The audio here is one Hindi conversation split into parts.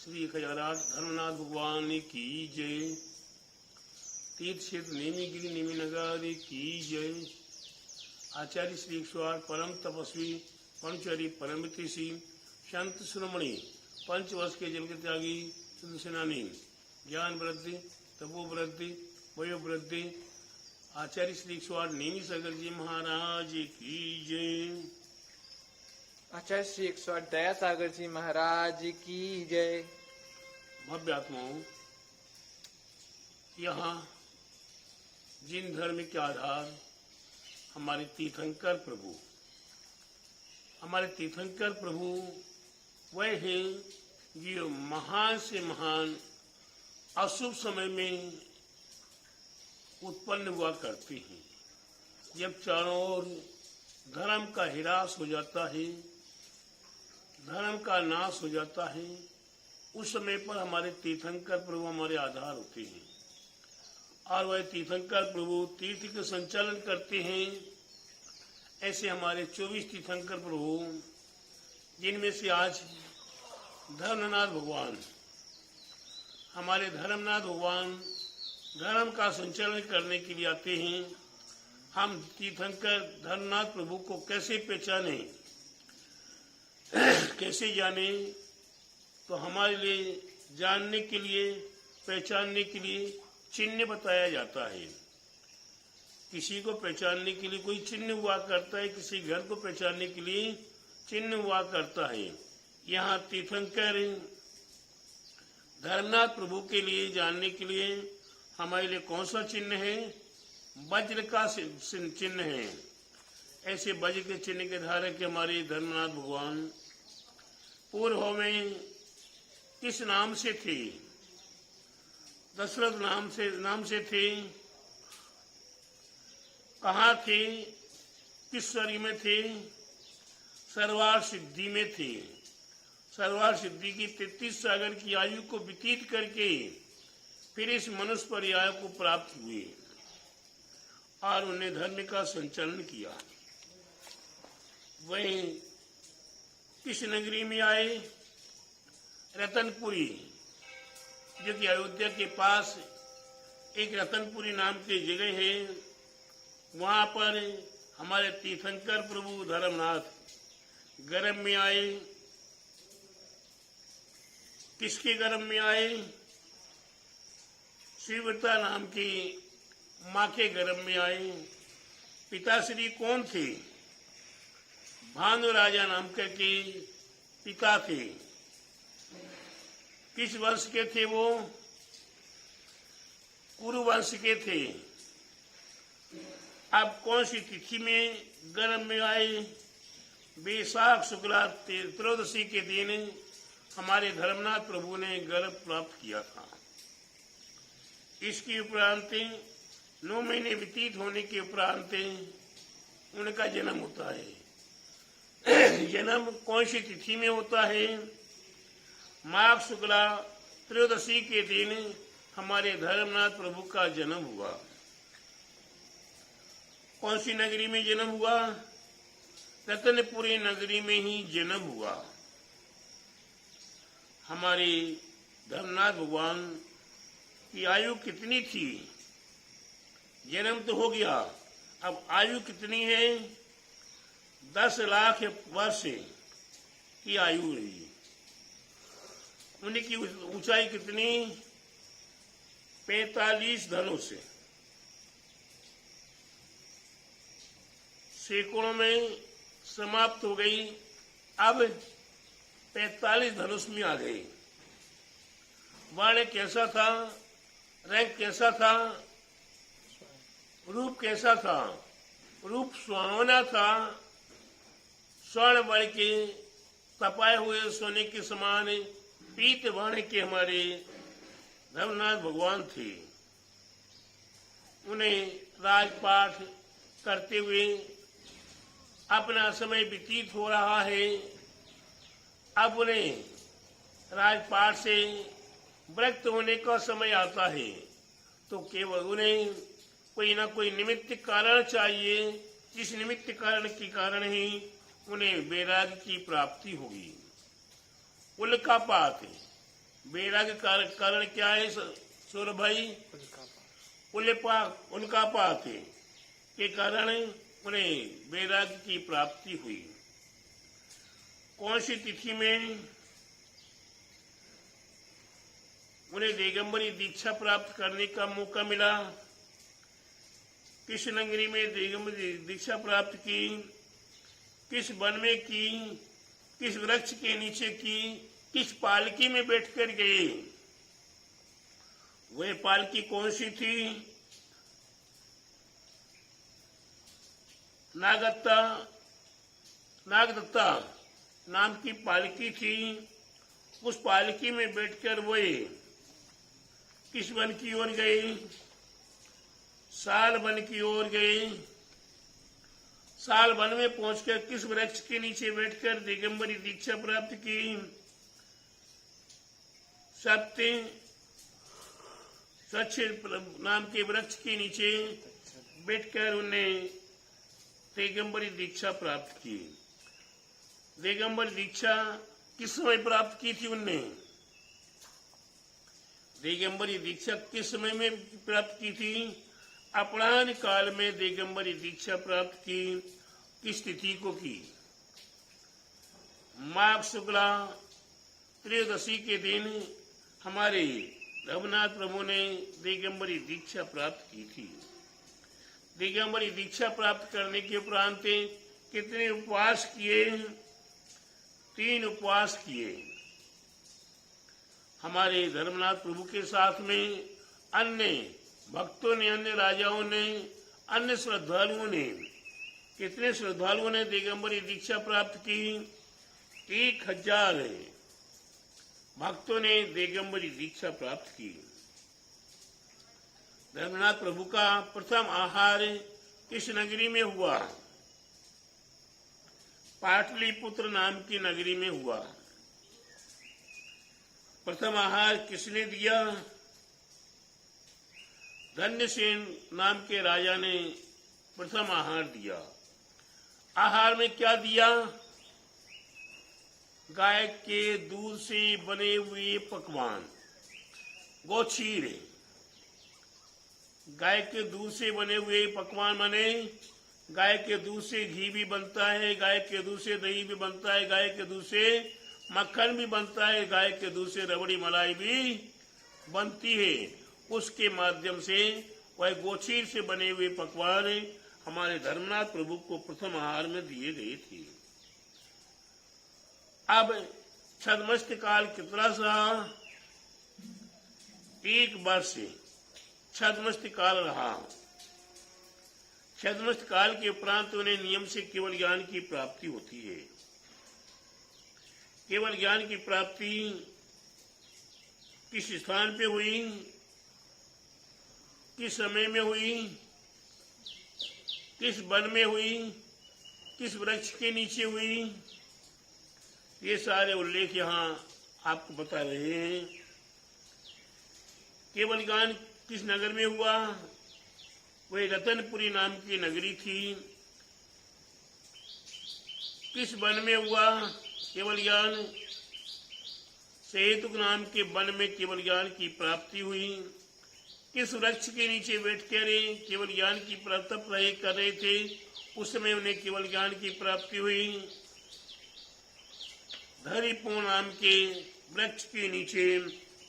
श्री खजाराज धर्मनाथ भगवान की जय। तीर्थ क्षेत्र नेमीगिरी नेमी नगर की जय। आचार्य श्री 108 परम तपस्वी पंचरी परमतिशी संत शिरोमणि पंचवर्ष के जल के त्यागी शुद्ध सेनानी ज्ञान वृद्धि तपो वृद्धि वयो वृद्धि आचार्य श्री 108 नेमी सागर जी महाराज की जय। आचार्य श्री 108 दया सागर जी महाराज की जय। भव्य आत्माओं, यहाँ जिन धर्म के आधार हमारे तीर्थंकर प्रभु, हमारे तीर्थंकर प्रभु वह हैं जो महान से महान अशुभ समय में उत्पन्न हुआ करते हैं। जब चारों ओर धर्म का हिरास हो जाता है, धर्म का नाश हो जाता है, उस समय पर हमारे तीर्थंकर प्रभु हमारे आधार होते हैं। और वह तीर्थंकर प्रभु तीर्थ के संचालन करते हैं। ऐसे हमारे 24 तीर्थंकर प्रभु, जिनमें से आज धर्मनाथ भगवान, हमारे धर्मनाथ भगवान धर्म का संचालन करने के लिए आते हैं। हम तीर्थंकर धर्मनाथ प्रभु को कैसे पहचाने, कैसे जाने, तो हमारे लिए जानने के लिए, पहचानने के लिए चिन्ह बताया जाता है। किसी को पहचानने के लिए कोई चिन्ह हुआ करता है, किसी घर को पहचानने के लिए चिन्ह हुआ करता है। यहाँ तीर्थंकर धर्मनाथ प्रभु के लिए जानने के लिए हमारे लिए कौन सा चिन्ह है? वज्र का चिन्ह है। ऐसे वज्र के चिन्ह के धारक हमारे धर्मनाथ भगवान पूर्व में किस नाम से थे? दशरथ नाम से थे। कहाँ थे? किस शरीर में थे? सर्वार सिद्धि में थे। सर्वार सिद्धि की 33 सागर की आयु को व्यतीत करके फिर इस मनुष्य पर्याय को प्राप्त हुए और उन्हें धर्म का संचालन किया। वहीं किस नगरी में आए? रतनपुरी, जो कि अयोध्या के पास एक रतनपुरी नाम की जगह है। वहां पर हमारे तीर्थंकर प्रभु धर्मनाथ गर्भ में आए। किसके गर्भ में आए? शिवव्रता नाम की माँ के गर्भ में आए। पिताश्री कौन थे? भानु राजा नाम के पिता थे। किस वंश के थे वो? कुरु वंश के थे। अब कौन सी तिथि में गर्भ में आए? बैसाख शुक्ला त्रयोदशी के दिन हमारे धर्मनाथ प्रभु ने गर्भ प्राप्त किया था। इसके उपरांत 9 महीने व्यतीत होने के उपरांत उनका जन्म होता है। जन्म कौन सी तिथि में होता है? माघ शुक्ला त्रयोदशी के दिन हमारे धर्मनाथ प्रभु का जन्म हुआ। कौन सी नगरी में जन्म हुआ? रतनपुरी नगरी में ही जन्म हुआ। हमारे धर्मनाथ भगवान की आयु कितनी थी? जन्म तो हो गया, अब आयु कितनी है? 10 लाख वर्ष की आयु रही। उनकी ऊंचाई कितनी? 45 धनुष। सैकड़ों में समाप्त हो गई, अब 45 धनुष में आ गई। वर्ण कैसा था? रंग कैसा था? रूप कैसा था? रूप सुहावना था। स्वर्ण वर्ण के तपाए हुए सोने के समान पीत वर्ण के हमारे धर्मनाथ भगवान थे। उन्हें राजपाठ करते हुए अपना समय व्यतीत हो रहा है। अब उन्हें राजपाट से विरक्त होने का समय आता है, तो केवल उन्हें कोई ना कोई निमित्त कारण चाहिए, जिस निमित्त कारण के कारण ही उन्हें वैराग्य की प्राप्ति होगी। उल्कापात वैराग्य कारण क्या है सौरभ भाई? उल्कापात के कारण उन्हें वैराग्य की प्राप्ति हुई। कौन सी तिथि में उन्हें दिगंबरी दीक्षा प्राप्त करने का मौका मिला? किस नगरी में दिगंबरी दीक्षा प्राप्त की? किस वन में की? किस वृक्ष के नीचे की? किस पालकी में बैठकर गए? वह पालकी कौन सी थी? नागदत्ता नाम की पालकी थी। उस पालकी में बैठकर वे किस वन की ओर गए? साल वन की ओर गए। साल वन में पहुंचकर किस वृक्ष के नीचे बैठकर दिगंबरी दीक्षा प्राप्त की? सत्य स्वच्छ नाम के वृक्ष के नीचे बैठकर उन्हें दिगंबरी दीक्षा प्राप्त की। दिगंबरी दीक्षा किस समय प्राप्त की थी उनने? दिगंबरी दीक्षा किस समय में प्राप्त की थी? अपराह्न काल में दिगंबरी दीक्षा प्राप्त की। किस तिथि को की? माघ शुक्ला त्रयोदशी के दिन हमारे रघुनाथ प्रभु ने दिगंबरी दीक्षा प्राप्त की थी। दिगंबरी दीक्षा प्राप्त करने के उपरांत कितने उपवास किए? 3 उपवास किए। हमारे धर्मनाथ प्रभु के साथ में अन्य भक्तों ने, अन्य राजाओं ने, अन्य श्रद्धालुओं ने, कितने श्रद्धालुओं ने दिगंबरी दीक्षा प्राप्त की? 1000 भक्तों ने दिगंबरी दीक्षा प्राप्त की। धर्मनाथ प्रभु का प्रथम आहार किस नगरी में हुआ? पाटलिपुत्र नाम की नगरी में हुआ। प्रथम आहार किसने दिया? धन्यसेन नाम के राजा ने प्रथम आहार दिया। आहार में क्या दिया? गाय के दूध से बने हुए पकवान, गोक्षीर। गाय के दूध से बने हुए पकवान माने गाय के दूध से घी भी बनता है, गाय के दूध से दही भी बनता है, गाय के दूध से मक्खन भी बनता है, गाय के दूध से रबड़ी मलाई भी बनती है। उसके माध्यम से वह गोक्षीर से बने हुए पकवान हमारे धर्मनाथ प्रभु को प्रथम आहार में दिए गए थे। अब छद्मस्त काल कितना सहा? 1 वर्ष छद्मस्त काल रहा। छद्मस्त काल के उपरांत उन्हें नियम से केवल ज्ञान की प्राप्ति होती है। केवल ज्ञान की प्राप्ति किस स्थान पे हुई? किस समय में हुई? किस वन में हुई? किस वृक्ष के नीचे हुई? ये सारे उल्लेख यहाँ आपको बता रहे हैं। केवल ज्ञान किस नगर में हुआ? वह रतनपुरी नाम की नगरी थी। किस वन में हुआ केवल ज्ञान? सेतुक नाम के वन में केवल ज्ञान की प्राप्ति हुई। किस वृक्ष के नीचे बैठकर केवल ज्ञान की प्राप्ति कर रहे थे, उस समय उन्हें केवल ज्ञान की प्राप्ति हुई। धरिपो नाम के वृक्ष के नीचे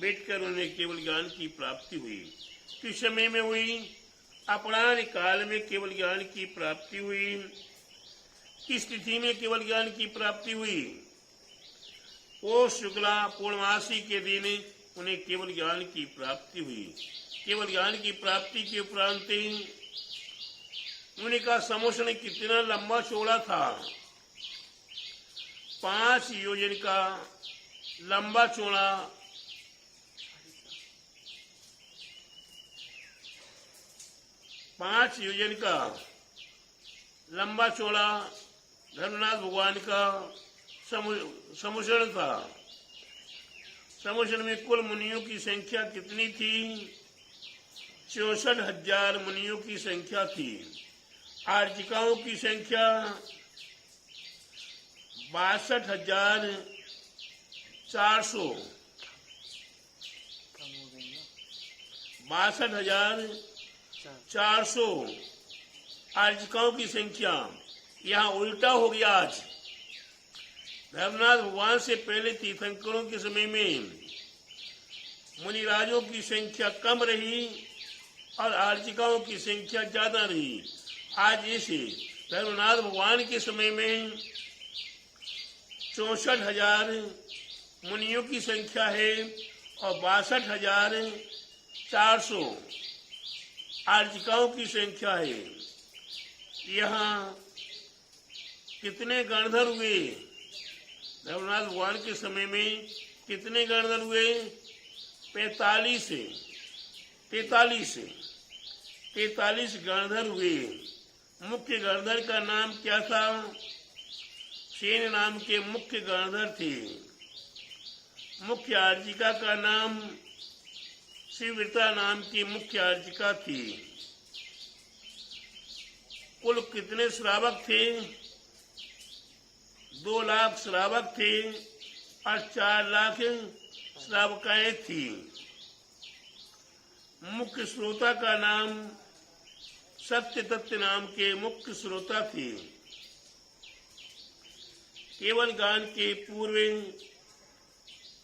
बैठकर उन्हें केवल ज्ञान की प्राप्ति हुई। किस समय में हुई? अपराह्न काल में केवल ज्ञान की प्राप्ति हुई। किस तिथि में केवल ज्ञान की प्राप्ति हुई? पौष शुक्ला पूर्णमासी के दिन उन्हें केवल ज्ञान की प्राप्ति हुई। केवल ज्ञान की प्राप्ति के उपरांत उनका समोषण कितना लंबा चौड़ा था? 5 योजन का लंबा चौड़ा 5 योजन का लंबा चौड़ा धर्मनाथ भगवान का समोषण था। समोषण में कुल मुनियों की संख्या कितनी थी? 64,000 मुनियों की संख्या थी। आर्जिकाओं की संख्या 62,400। 62,400 आर्जिकाओं की संख्या। यहाँ उल्टा हो गया। आज धर्मनाथ भगवान से पहले तीर्थंकरों के समय में मुनिराजों की संख्या कम रही और आर्जिकाओं की संख्या ज्यादा रही। आज इसे धर्मनाथ भगवान के समय में 64,000 मुनियों की संख्या है और 62,400 आर्जिकाओं की संख्या है। यहाँ कितने गणधर हुए? धर्मनाथ भगवान के समय में कितने गणधर हुए? 43 गणधर हुए। मुख्य गणधर का नाम क्या था? सेन नाम के मुख्य गणधर थे। मुख्य आर्जिका का नाम शिवृता नाम की मुख्य आर्जिका थी। कुल कितने श्रावक थे? 2 लाख श्रावक थे और 4 लाख श्रावकाएं थी। मुख्य श्रोता का नाम सत्य तत्व नाम के मुख्य श्रोता थे। केवल गान के पूर्व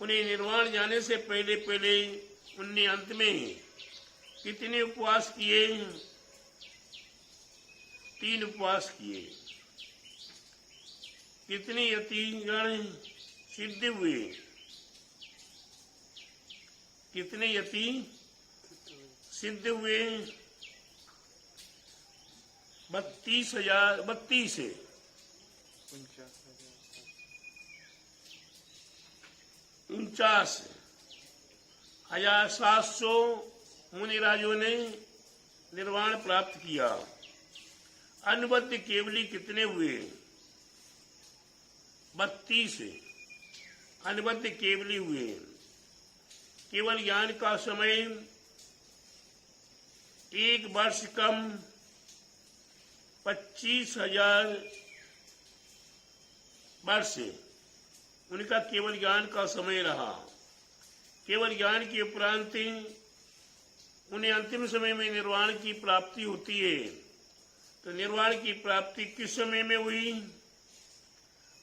उन्हें निर्वाण जाने से पहले उनने अंत में कितने उपवास किए? 3 उपवास किए। कितने यतिगण सिद्ध हुए? कितने यति सिद्ध हुए? 32,000 49,700 मुनिराजों ने निर्वाण प्राप्त किया। अनुबद्ध केवली कितने हुए? 32 अनुबद्ध केवली हुए। केवल ज्ञान का समय 1 वर्ष कम 25,000 वर्ष उनका केवल ज्ञान का समय रहा। केवल ज्ञान के उपरांत उन्हें अंतिम समय में निर्वाण की प्राप्ति होती है। तो निर्वाण की प्राप्ति किस समय में हुई?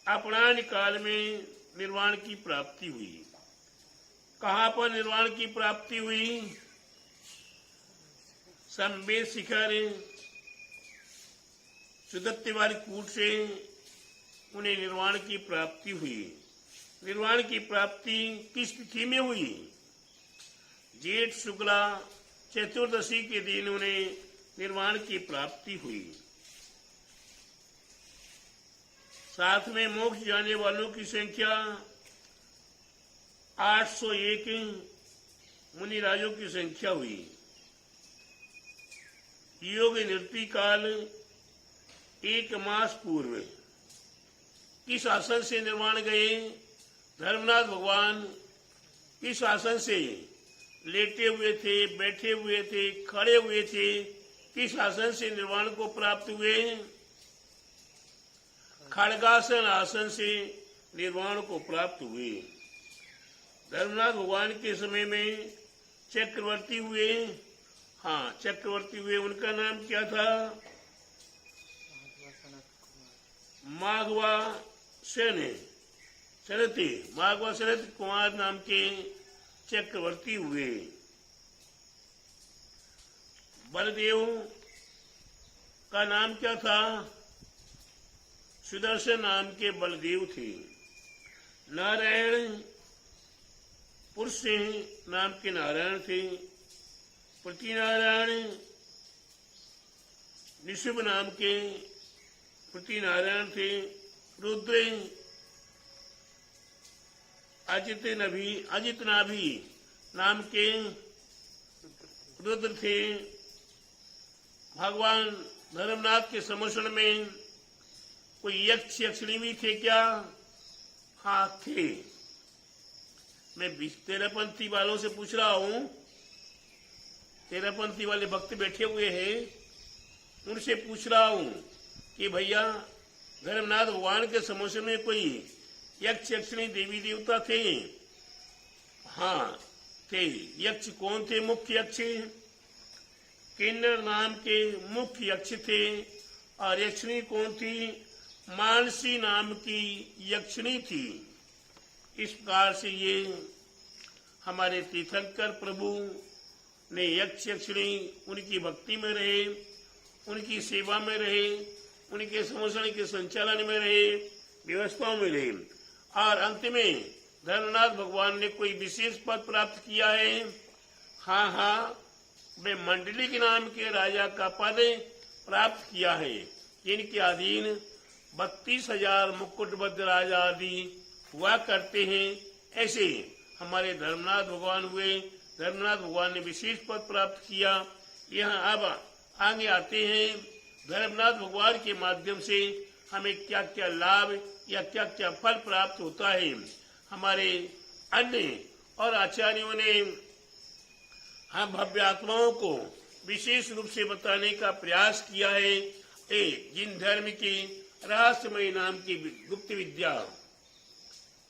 अपराह्न काल में निर्वाण की प्राप्ति हुई। कहाँ पर निर्वाण की प्राप्ति हुई? संवेद शिखर सुदत्त वाली कूट से उन्हें निर्वाण की प्राप्ति हुई। निर्वाण की प्राप्ति किस तिथि में हुई? जेठ शुक्ला चतुर्दशी के दिन उन्हें निर्वाण की प्राप्ति हुई। साथ में मोक्ष जाने वालों की संख्या 801 मुनिराजों की संख्या हुई। योग निवृत्ति काल 1 मास पूर्व किस आसन से निर्वाण गए? धर्मनाथ भगवान किस आसन से लेटे हुए थे, बैठे हुए थे, खड़े हुए थे? किस आसन से निर्वाण को प्राप्त हुए? खड़गासन आसन से निर्वाण को प्राप्त हुए। धर्मनाथ भगवान के समय में चक्रवर्ती हुए। हाँ, चक्रवर्ती हुए। उनका नाम क्या था? माघवा शरथ कुमार नाम के चक्रवर्ती हुए। बलदेव का नाम क्या था? सुदर्शन नाम के बलदेव थे। नारायण पुरुष नाम के नारायण थे। प्रतिनारायण निशुभ नाम के प्रतिनारायण थे। रुद्र अजितनाभि नाम के रुद्र थे। भगवान धर्मनाथ के समर्षण में कोई यक्ष यक्षिणी भी थे क्या? हाँ, थे। मैं 13पंथी वालों से पूछ रहा हूं। 13पंथी वाले भक्त बैठे हुए हैं, उनसे पूछ रहा हूं कि भैया धर्मनाथ भगवान के समर्षण में कोई यक्ष यक्षिणी देवी देवता थे? हाँ, थे। यक्ष कौन थे? मुख्य यक्ष किन्नर नाम के मुख्य यक्ष थे। और यक्षिणी कौन थी? मानसी नाम की यक्षिणी थी। इस प्रकार से ये हमारे तीर्थंकर प्रभु ने यक्ष यक्षिणी उनकी भक्ति में रहे, उनकी सेवा में रहे, उनके संरक्षण के संचालन में रहे, व्यवस्थाओं में रहे। और अंत में धर्मनाथ भगवान ने कोई विशेष पद प्राप्त किया है। हाँ, वे मंडली के नाम के राजा का पद प्राप्त किया है, जिनके अधीन 32,000 मुकुटबद्ध राजा आदि हुआ करते हैं। ऐसे हमारे धर्मनाथ भगवान हुए। धर्मनाथ भगवान ने विशेष पद प्राप्त किया। यहाँ अब आगे आते हैं, धर्मनाथ भगवान के माध्यम से हमें क्या क्या लाभ या क्या क्या फल प्राप्त होता है। हमारे अन्य और आचार्यों ने हम भव्य आत्माओं को विशेष रूप से बताने का प्रयास किया है। जिन धर्म की रहस्यमय नाम की गुप्त विद्या,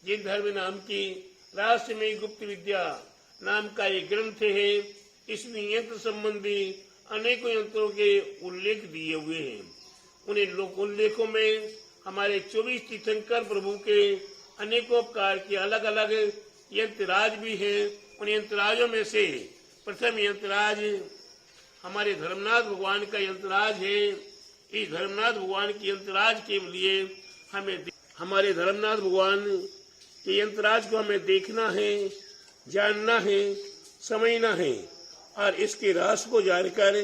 जिन धर्म नाम की रहस्यमय गुप्त विद्या नाम का एक ग्रंथ है, इसमें यंत्र संबंधी अनेकों यंत्रों के उल्लेख दिए हुए हैं। उन उल्लेखों में हमारे 24 तीर्थंकर प्रभु के अनेकों प्रकार के अलग अलग यंत्रराज भी हैं। उन यंत्रराजों में से प्रथम यंत्रराज हमारे धर्मनाथ भगवान का यंत्रराज है। इस धर्मनाथ भगवान के यंत्रराज के लिए हमें हमारे धर्मनाथ भगवान के यंत्रराज को हमें देखना है, जानना है, समझना है और इसके रहस्य को जानकर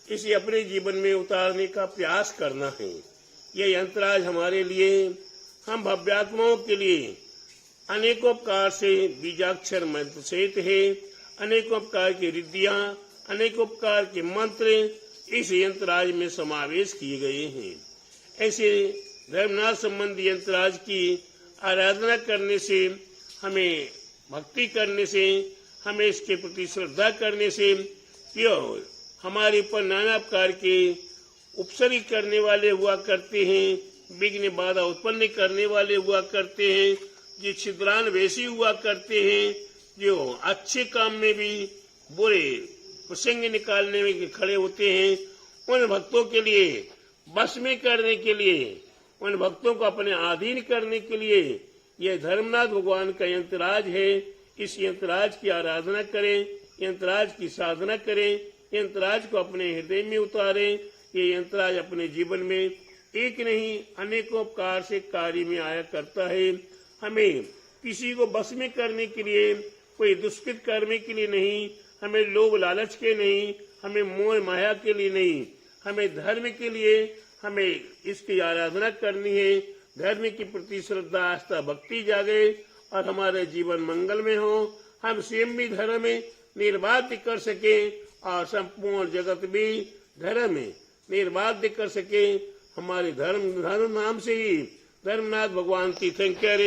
इसे अपने जीवन में उतारने का प्रयास करना है। यह यंत्रराज हमारे लिए, हम भव्यात्माओं के लिए अनेकों प्रकार से बीजाक्षर मंत्र सहित है। अनेकों प्रकार की रिद्धियां, अनेकों प्रकार के मंत्र इस यंत्रराज में समावेश किए गए हैं। ऐसे धर्मनाथ संबंधी यंत्रराज की आराधना करने से, हमें भक्ति करने से, हमें इसके प्रति श्रद्धा करने से क्यों हमारे ऊपर नाना प्रकार के उपसर्ग करने वाले हुआ करते हैं, विघ्न बाधा उत्पन्न करने वाले हुआ करते हैं, जो छिद्रान वैसी हुआ करते हैं, जो अच्छे काम में भी बुरे प्रसंग निकालने में खड़े होते हैं। उन भक्तों के लिए बस में करने के लिए, उन भक्तों को अपने अधीन करने के लिए यह धर्मनाथ भगवान का यंत्रराज है। इस यंत्रराज की आराधना करें, यंत्रराज की साधना करें, यंत्रराज को अपने हृदय में उतारें। ये यंत्रराज अपने जीवन में एक नहीं अनेकों प्रकार से कार्य में आया करता है। हमें किसी को बस में करने के लिए, कोई दुष्कृत करने के लिए नहीं, हमें लोभ लालच के नहीं, हमें मोह माया के लिए नहीं, हमें धर्म के लिए हमें इसकी आराधना करनी है। धर्म के प्रति श्रद्धा, आस्था, भक्ति जागे और हमारे जीवन मंगल में हो। हम स्वयं भी धर्म में निर्बाध कर सके और संपूर्ण जगत भी धर्म में निर्बाध कर सके। हमारे धर्म नाम से ही धर्मनाथ भगवान तीर्थंकर,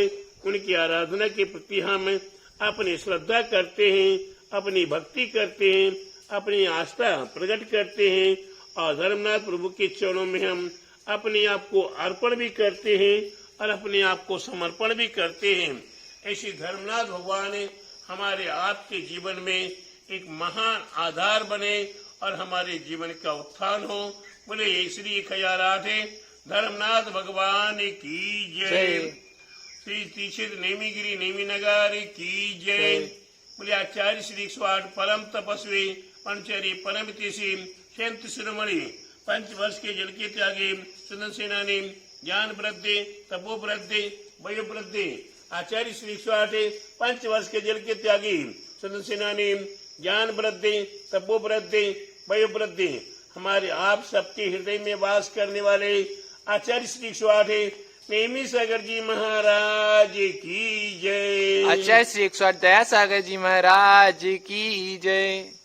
उनकी आराधना के प्रति हम अपनी श्रद्धा करते हैं, अपनी भक्ति करते हैं, अपनी आस्था प्रकट करते हैं और धर्मनाथ प्रभु के चरणों में हम अपने आप को अर्पण भी करते हैं और अपने आप को समर्पण भी करते हैं। ऐसे धर्मनाथ भगवान हमारे आपके जीवन में एक महान आधार बने और हमारे जीवन का उत्थान हो। बोले श्री खयाराधे धर्मनाथ भगवान की जय। श्री तीक्षित नेमीगिरी नेमी नगर की जय। बोले आचार्य श्री 108 परम तपस्वी पंचरी परम तिशी संत शिरोमणि 5 वर्ष के जल के त्यागी सुदन सेनानी ज्ञान वृद्धि तपो वृद्धि वयो वृद्धि आचार्य श्री 108 5 वर्ष के जल के त्यागी सुदन सेनानी ज्ञान वृद्धि तपो वृद्धि वयो वृद्धि हमारे आप सबके हृदय में वास करने वाले आचार्य श्री 108 नेमी सागर जी महाराज की जय। आचार्य श्री 108 दया सागर जी महाराज की जय।